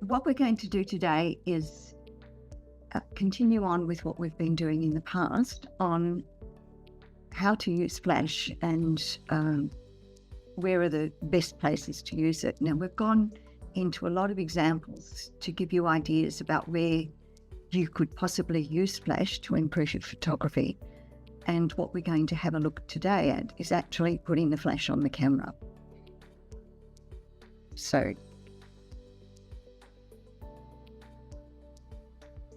What we're going to do today is continue on with what we've been doing in the past on how to use Flash and where are the best places to use it. Now, we've gone into a lot of examples to give you ideas about where you could possibly use Flash to improve your photography. And what we're going to have a look today at is actually putting the flash on the camera. So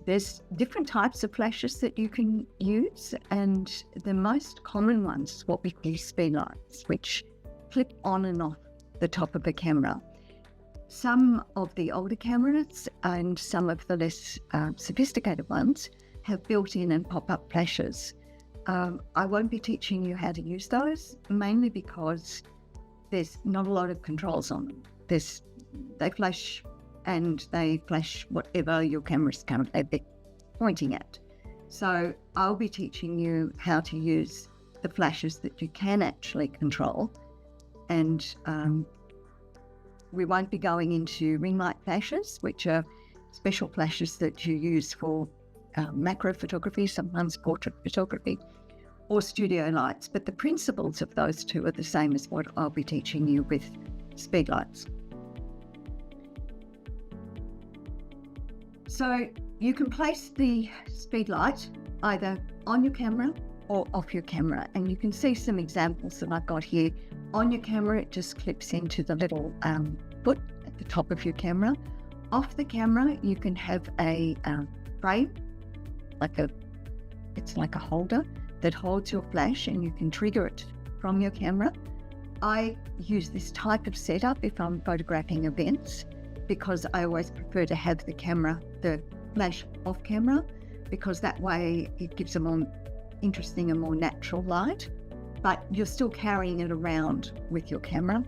there's different types of flashes that you can use, and the most common ones is what we call speed lights, which clip on and off the top of a camera. Some of the older cameras and some of the less sophisticated ones have built-in and pop-up flashes. I won't be teaching you how to use those, mainly because there's not a lot of controls on them. They flash and they flash whatever your camera's currently pointing at. So I'll be teaching you how to use the flashes that you can actually control, and we won't be going into ring light flashes, which are special flashes that you use for macro photography, sometimes portrait photography, or studio lights. But the principles of those two are the same as what I'll be teaching you with speed lights. So you can place the speed light either on your camera or off your camera, and you can see some examples that I've got here. On your camera, it just clips into the little foot at the top of your camera. Off the camera, you can have a frame, it's like a holder that holds your flash, and you can trigger it from your camera. I use this type of setup if I'm photographing events, because I always prefer to have the flash off camera, because that way it gives a more interesting and more natural light, but you're still carrying it around with your camera.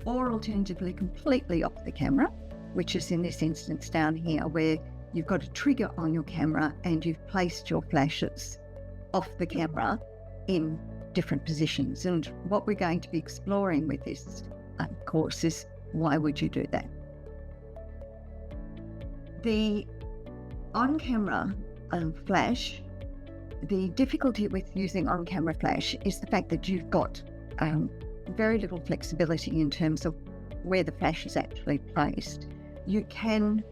Or alternatively, completely off the camera, which is in this instance down here, where you've got a trigger on your camera and you've placed your flashes off the camera in different positions. And what we're going to be exploring with this course is, why would you do that? The on-camera flash, the difficulty with using on-camera flash is the fact that you've got very little flexibility in terms of where the flash is actually placed. You can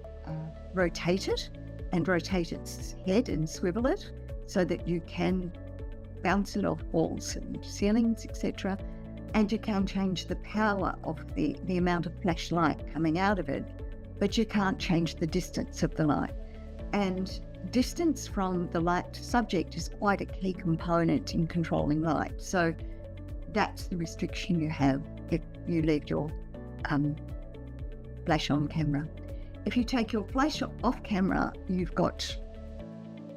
rotate it and rotate its head and swivel it so that you can bounce it off walls and ceilings, etc. And you can change the power of the amount of flash light coming out of it, but you can't change the distance of the light. And distance from the light subject is quite a key component in controlling light. So that's the restriction you have if you leave your flash on camera. If you take your flash off camera, you've got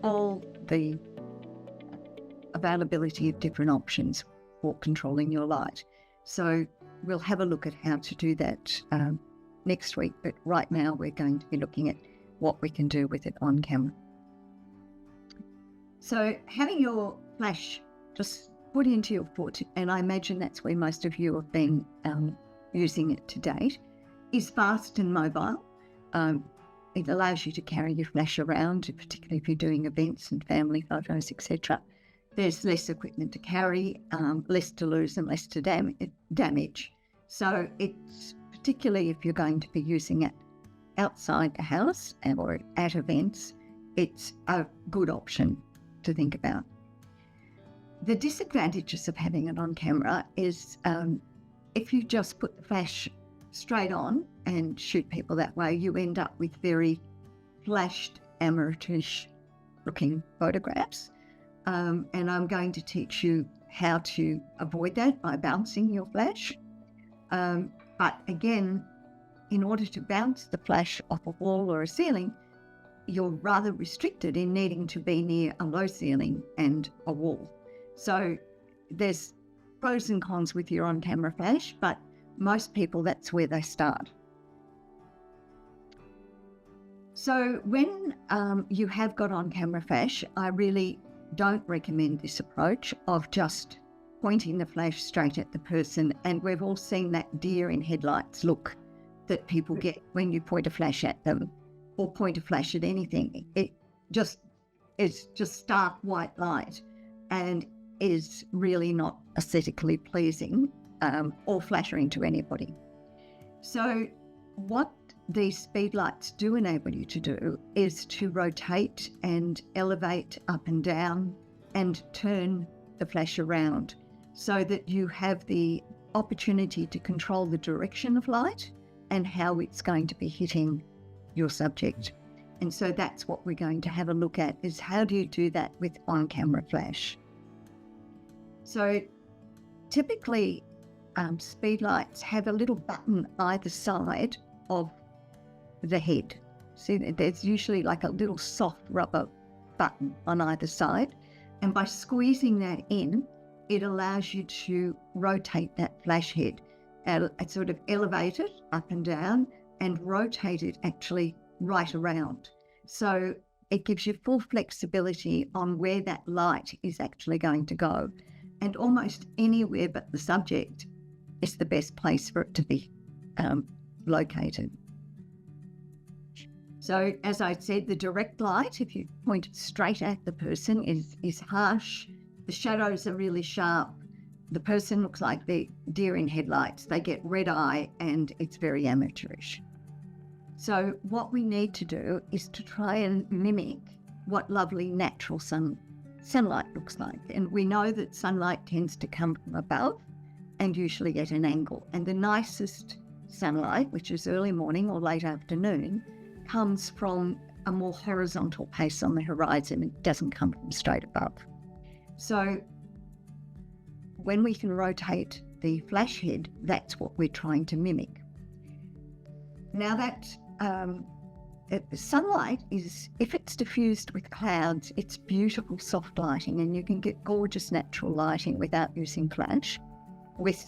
all the availability of different options for controlling your light. So we'll have a look at how to do that next week, but right now we're going to be looking at what we can do with it on camera. So having your flash just put into your foot, and I imagine that's where most of you have been using it to date, is fast and mobile. It allows you to carry your flash around, particularly if you're doing events and family photos, etc. There's less equipment to carry, less to lose and less to damage. So it's, particularly if you're going to be using it outside the house or at events, it's a good option to think about. The disadvantages of having it on camera is if you just put the flash straight on and shoot people that way, you end up with very flashed, amateurish looking photographs. And I'm going to teach you how to avoid that by bouncing your flash. But again, in order to bounce the flash off a wall or a ceiling, you're rather restricted in needing to be near a low ceiling and a wall. So there's pros and cons with your on-camera flash, but most people, that's where they start. So when you have got on-camera flash, I really don't recommend this approach of just pointing the flash straight at the person. And we've all seen that deer in headlights look that people get when you point a flash at them or point a flash at anything. It's just stark white light and is really not aesthetically pleasing or flattering to anybody. So what these speed lights do enable you to do is to rotate and elevate up and down and turn the flash around so that you have the opportunity to control the direction of light and how it's going to be hitting your subject. And so that's what we're going to have a look at, is how do you do that with on-camera flash. So typically speed lights have a little button either side of the head. See, there's usually like a little soft rubber button on either side, and by squeezing that in, it allows you to rotate that flash head and sort of elevate it up and down and rotate it actually right around. So it gives you full flexibility on where that light is actually going to go, and almost anywhere but the subject is the best place for it to be located. So as I said, the direct light, if you point it straight at the person, is harsh. The shadows are really sharp. The person looks like the deer in headlights. They get red eye and it's very amateurish. So what we need to do is to try and mimic what lovely natural sunlight looks like. And we know that sunlight tends to come from above and usually at an angle. And the nicest sunlight, which is early morning or late afternoon, comes from a more horizontal pace on the horizon. It doesn't come from straight above. So when we can rotate the flash head, that's what we're trying to mimic. Now that sunlight is, if it's diffused with clouds, it's beautiful soft lighting, and you can get gorgeous natural lighting without using flash. With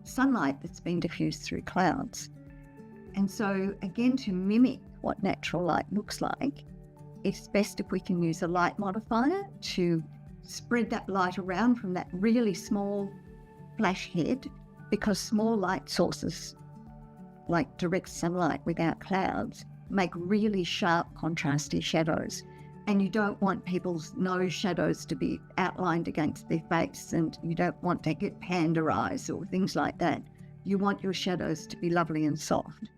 sunlight that's been diffused through clouds. And so again, to mimic what natural light looks like, it's best if we can use a light modifier to spread that light around from that really small flash head, because small light sources like direct sunlight without clouds make really sharp contrasty shadows, and you don't want people's nose shadows to be outlined against their face, and you don't want to get panda eyes or things like that. You want your shadows to be lovely and soft.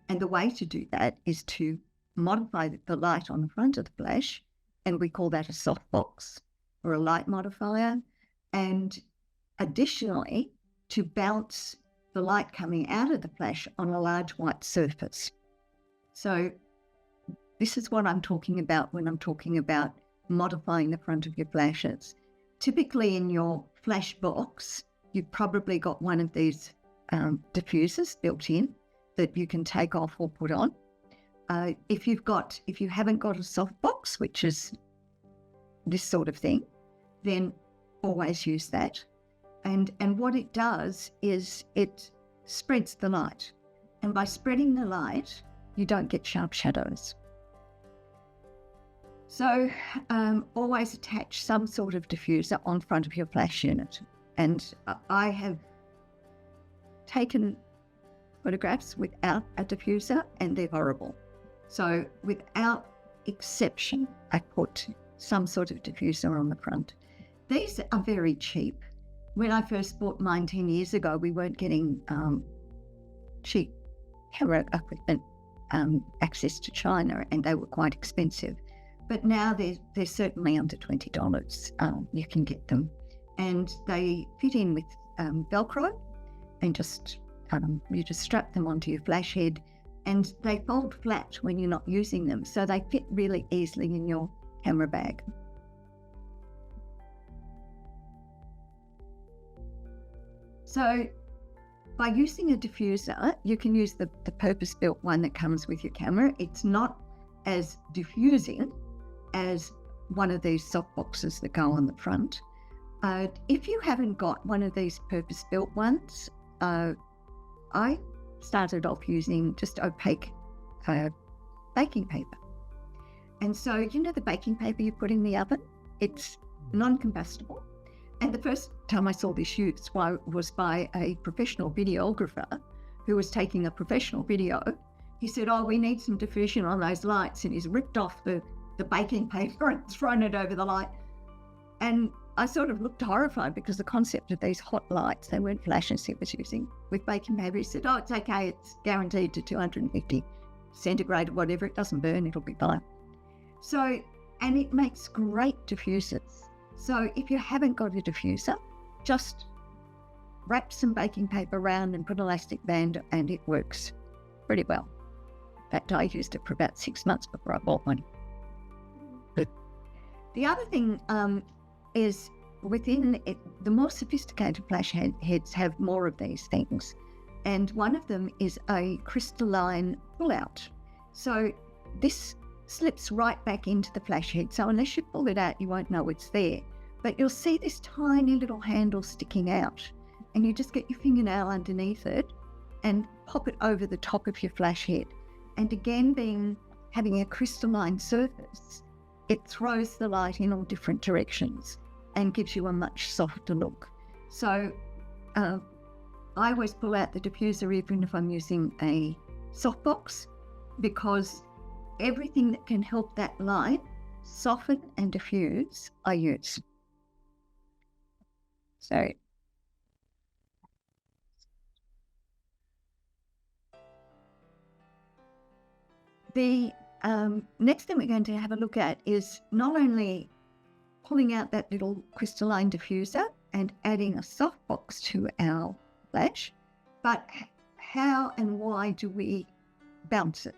And the way to do that is to modify the light on the front of the flash, and we call that a softbox or a light modifier, and additionally to bounce the light coming out of the flash on a large white surface. So this is what I'm talking about when I'm talking about modifying the front of your flashes. Typically in your flash box, you've probably got one of these diffusers built in that you can take off or put on. If you haven't got a softbox, which is this sort of thing, then always use that. And what it does is it spreads the light. And by spreading the light, you don't get sharp shadows. So always attach some sort of diffuser on front of your flash unit. And I have taken photographs without a diffuser and they're horrible. So without exception, I put some sort of diffuser on the front. These are very cheap. When I first bought mine 10 years ago, we weren't getting cheap camera equipment access to China, and they were quite expensive. But now they're certainly under $20. You can get them. And they fit in with Velcro, and you just strap them onto your flash head, and they fold flat when you're not using them. So they fit really easily in your camera bag. So by using a diffuser, you can use the purpose-built one that comes with your camera. It's not as diffusing as one of these soft boxes that go on the front. If you haven't got one of these purpose-built ones, I started off using just opaque baking paper. And so, you know the baking paper you put in the oven? It's non-combustible. And the first time I saw this used was by a professional videographer who was taking a professional video, he said, "Oh, we need some diffusion on those lights," and he's ripped off the baking paper and thrown it over the light. And I sort of looked horrified because the concept of these hot lights, they weren't flashes he was using with baking paper. He said, "Oh, it's okay, it's guaranteed to 250 centigrade or whatever, it doesn't burn, it'll be fine." So, and it makes great diffusers. So if you haven't got a diffuser, just wrap some baking paper around and put an elastic band and it works pretty well. In fact, I used it for about 6 months before I bought one. The other thing is within it, the more sophisticated flash heads have more of these things. And one of them is a crystalline pull-out. So this slips right back into the flash head. So unless you pull it out, you won't know it's there. But you'll see this tiny little handle sticking out. And you just get your fingernail underneath it and pop it over the top of your flash head. And again, having a crystalline surface, it throws the light in all different directions and gives you a much softer look. So I always pull out the diffuser even if I'm using a softbox, because everything that can help that light soften and diffuse, I use. So the next thing we're going to have a look at is not only pulling out that little crystalline diffuser and adding a softbox to our flash, but how and why do we bounce it?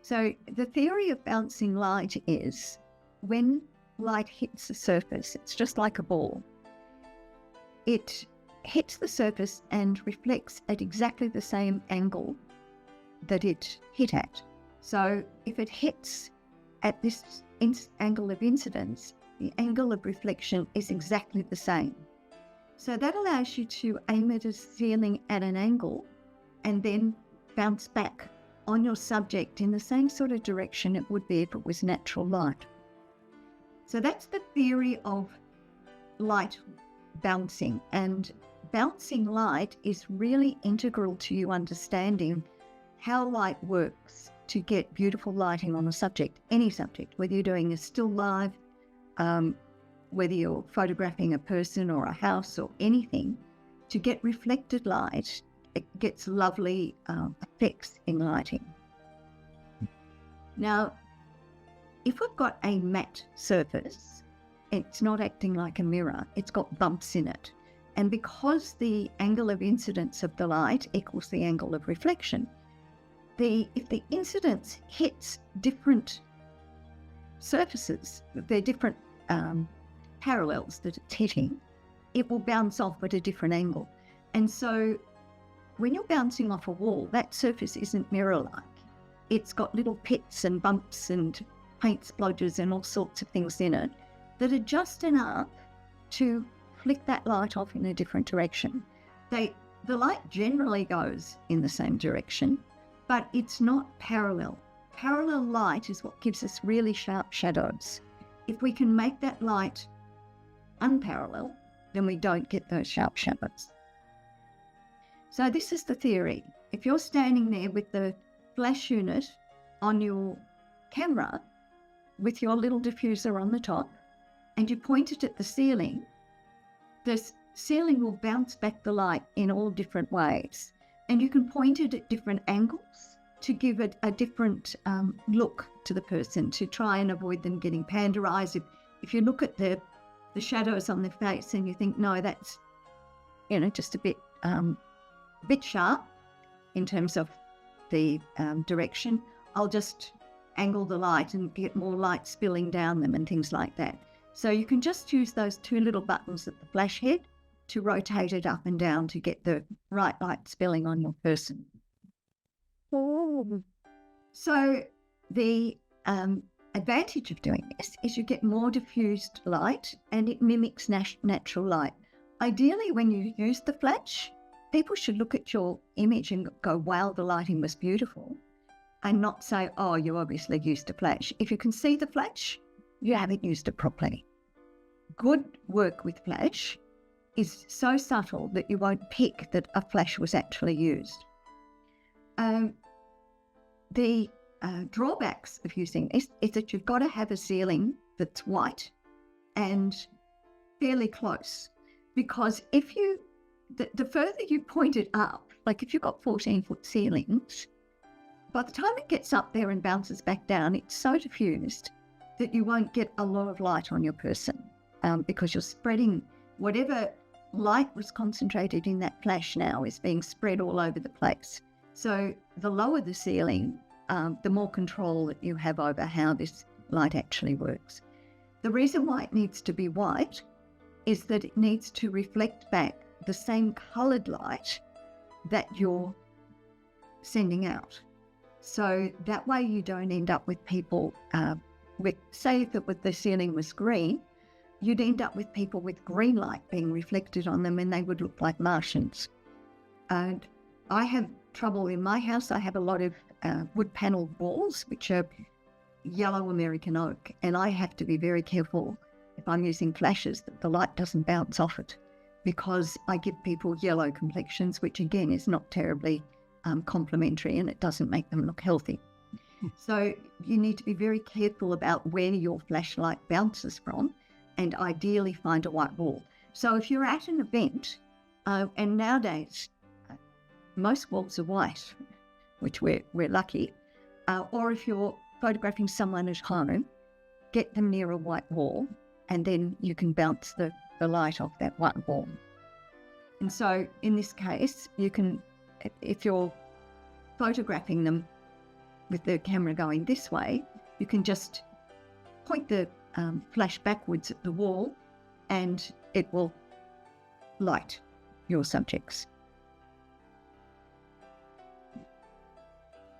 So the theory of bouncing light is when light hits the surface, it's just like a ball. It hits the surface and reflects at exactly the same angle that it hit at. So if it hits at this angle of incidence, the angle of reflection is exactly the same. So that allows you to aim at a ceiling at an angle and then bounce back on your subject in the same sort of direction it would be if it was natural light. So that's the theory of light bouncing, and bouncing light is really integral to you understanding how light works to get beautiful lighting on a subject, any subject, whether you're doing a still life, whether you're photographing a person or a house or anything. To get reflected light, it gets lovely effects in lighting. Now, if we've got a matte surface, it's not acting like a mirror, it's got bumps in it. And because the angle of incidence of the light equals the angle of reflection, if the incidence hits different surfaces, they're different parallels that it's hitting, it will bounce off at a different angle. And so when you're bouncing off a wall, that surface isn't mirror-like. It's got little pits and bumps and paint splodges and all sorts of things in it that are just enough to flick that light off in a different direction. The light generally goes in the same direction, but it's not parallel. Parallel light is what gives us really sharp shadows. If we can make that light unparalleled, then we don't get those sharp shadows. So this is the theory. If you're standing there with the flash unit on your camera with your little diffuser on the top and you point it at the ceiling will bounce back the light in all different ways. And you can point it at different angles to give it a different look to the person, to try and avoid them getting panda eyes. If you look at the shadows on their face and you think, no, that's, just a bit sharp in terms of the direction, I'll just angle the light and get more light spilling down them and things like that. So you can just use those two little buttons at the flash head to rotate it up and down to get the right light spilling on your person. So the advantage of doing this is you get more diffused light and it mimics natural light. Ideally, when you use the flash, people should look at your image and go, wow, the lighting was beautiful, and not say, oh, you obviously used a flash. If you can see the flash, you haven't used it properly. Good work with flash is so subtle that you won't pick that a flash was actually used. The drawbacks of using this is that you've got to have a ceiling that's white and fairly close, because if you, the further you point it up, like if you've got 14-foot ceilings, by the time it gets up there and bounces back down, it's so diffused that you won't get a lot of light on your person, because you're spreading whatever light was concentrated in that flash now is being spread all over the place. So the lower the ceiling, the more control that you have over how this light actually works. The reason why it needs to be white is that it needs to reflect back the same coloured light that you're sending out. So that way you don't end up with people with, say if the ceiling was green, you'd end up with people with green light being reflected on them and they would look like Martians. And I have trouble in my house. I have a lot of wood panelled walls, which are yellow American oak, and I have to be very careful if I'm using flashes that the light doesn't bounce off it, because I give people yellow complexions, which again is not terribly complementary, and it doesn't make them look healthy. So you need to be very careful about where your flashlight bounces from, and ideally find a white wall. So if you're at an event, and nowadays most walls are white, which we're lucky, or if you're photographing someone at home, get them near a white wall, and then you can bounce the light off that white wall. And so in this case, you can, if you're photographing them with the camera going this way, you can just point the flash backwards at the wall and it will light your subjects.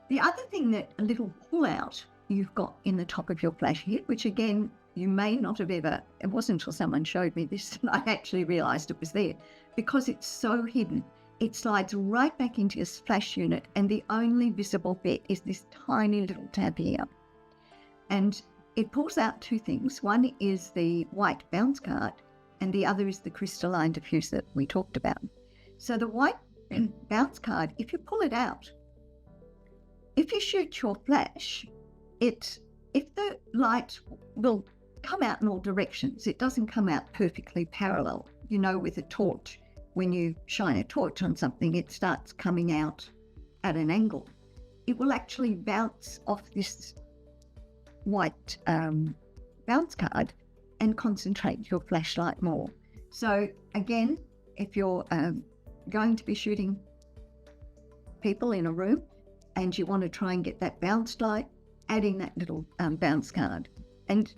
The other thing, that a little pull out you've got in the top of your flash head, which again, you may not have ever, it wasn't until someone showed me this that I actually realised it was there, because it's so hidden. It slides right back into your flash unit, and the only visible bit is this tiny little tab here. And it pulls out two things. One is the white bounce card, and the other is the crystalline diffuser that we talked about. So the white bounce card, if you pull it out, if you shoot your flash, if the light will come out in all directions, it doesn't come out perfectly parallel. You know, with a torch, when you shine a torch on something, it starts coming out at an angle. It will actually bounce off this white bounce card and concentrate your flashlight more. So again, if you're going to be shooting people in a room and you want to try and get that bounce light, adding that little bounce card. And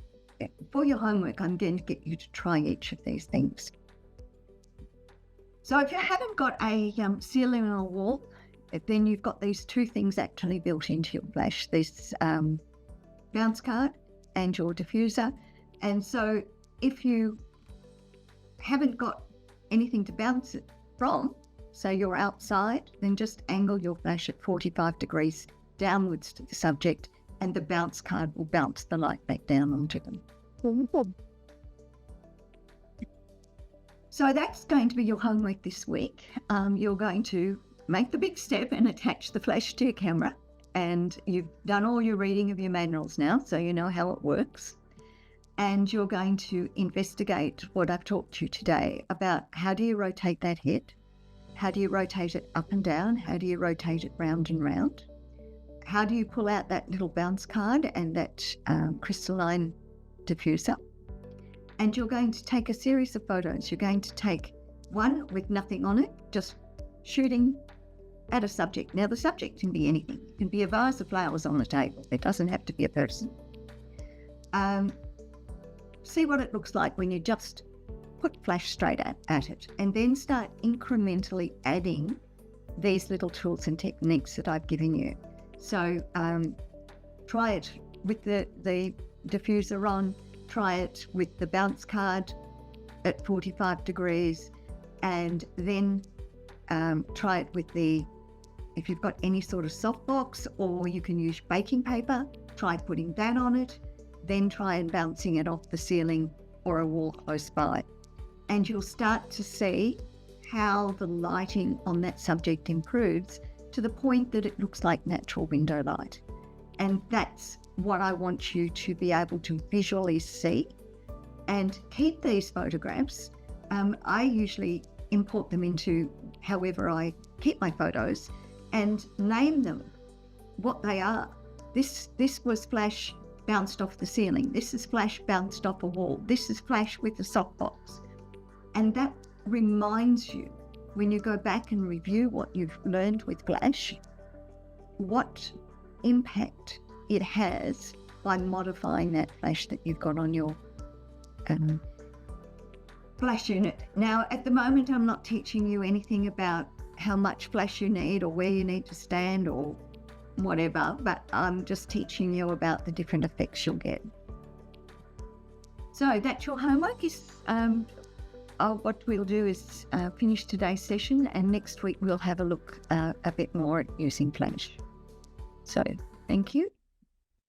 for your homework, I'm going to get you to try each of these things. So if you haven't got a ceiling or a wall, then you've got these two things actually built into your flash, this bounce card and your diffuser. And so if you haven't got anything to bounce it from, so you're outside, then just angle your flash at 45 degrees downwards to the subject, and the bounce card will bounce the light back down onto them. So that's going to be your homework this week. You're going to make the big step and attach the flash to your camera, and you've done all your reading of your manuals now, so you know how it works. And you're going to investigate what I've talked to you today about how do you rotate that head, how do you rotate it up and down, how do you rotate it round and round, how do you pull out that little bounce card and that crystalline diffuser. And you're going to take a series of photos. You're going to take one with nothing on it, just shooting at a subject. Now the subject can be anything. It can be a vase of flowers on the table. It doesn't have to be a person. See what it looks like when you just put flash straight at it, and then start incrementally adding these little tools and techniques that I've given you. So try it with the diffuser on, try it with the bounce card at 45 degrees, and then try it with if you've got any sort of softbox, or you can use baking paper, try putting that on it, then try and bouncing it off the ceiling or a wall close by. And you'll start to see how the lighting on that subject improves to the point that it looks like natural window light. And that's what I want you to be able to visually see. And keep these photographs. I usually import them into however I keep my photos and name them what they are. This was flash bounced off the ceiling. This is flash bounced off a wall. This is flash with a softbox. And that reminds you, when you go back and review what you've learned with flash, what impact it has by modifying that flash that you've got on your flash unit. Now, at the moment, I'm not teaching you anything about how much flash you need or where you need to stand or whatever, but I'm just teaching you about the different effects you'll get. So that's your homework. What we'll do is finish today's session, and next week we'll have a look a bit more at using flash. So thank you.